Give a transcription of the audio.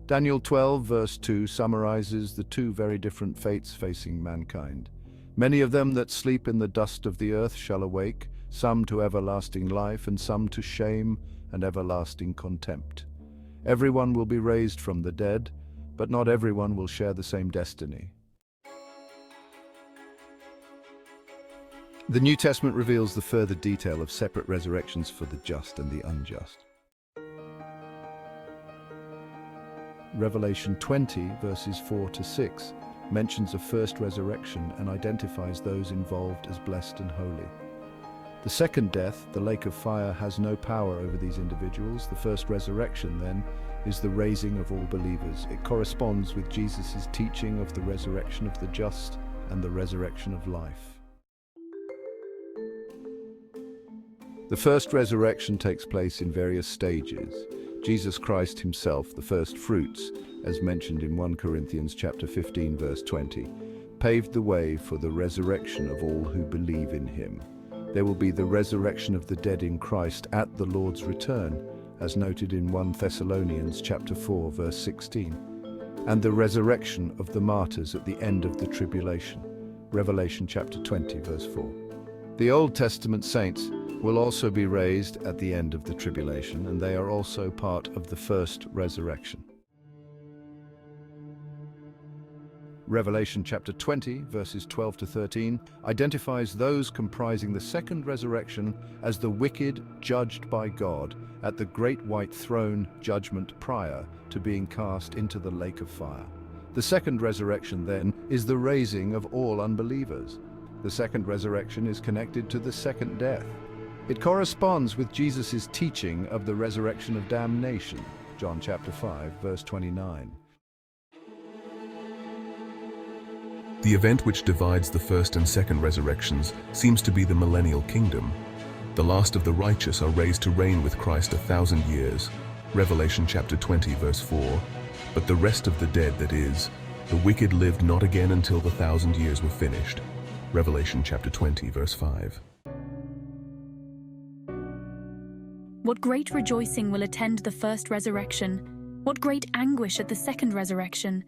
Daniel 12 verse 2 summarizes the two very different fates facing mankind. Many of them that sleep in the dust of the earth shall awake, some to everlasting life, and some to shame and everlasting contempt. Everyone will be raised from the dead, but not everyone will share the same destiny. The New Testament reveals the further detail of separate resurrections for the just and the unjust. Revelation 20 verses 4 to 6 mentions a first resurrection and identifies those involved as blessed and holy. The second death, the lake of fire, has no power over these individuals. The first resurrection, then, is the raising of all believers. It corresponds with Jesus' teaching of the resurrection of the just and the resurrection of life. The first resurrection takes place in various stages. Jesus Christ himself, the first fruits, as mentioned in 1 Corinthians chapter 15 verse 20, paved the way for the resurrection of all who believe in him. There will be the resurrection of the dead in Christ at the Lord's return, as noted in 1 Thessalonians chapter 4 verse 16, and the resurrection of the martyrs at the end of the tribulation, Revelation chapter 20 verse 4. The Old Testament saints will also be raised at the end of the tribulation, and they are also part of the first resurrection. Revelation chapter 20, verses 12 to 13, identifies those comprising the second resurrection as the wicked judged by God at the great white throne judgment prior to being cast into the lake of fire. The second resurrection, then, is the raising of all unbelievers. The second resurrection is connected to the second death. It corresponds with Jesus' teaching of the resurrection of damnation, John chapter 5, verse 29. The event which divides the first and second resurrections seems to be the millennial kingdom. The last of the righteous are raised to reign with Christ 1,000 years, Revelation chapter 20, verse 4. But the rest of the dead, that is, the wicked, lived not again until the 1,000 years were finished, Revelation chapter 20, verse 5. What great rejoicing will attend the first resurrection! What great anguish at the second resurrection!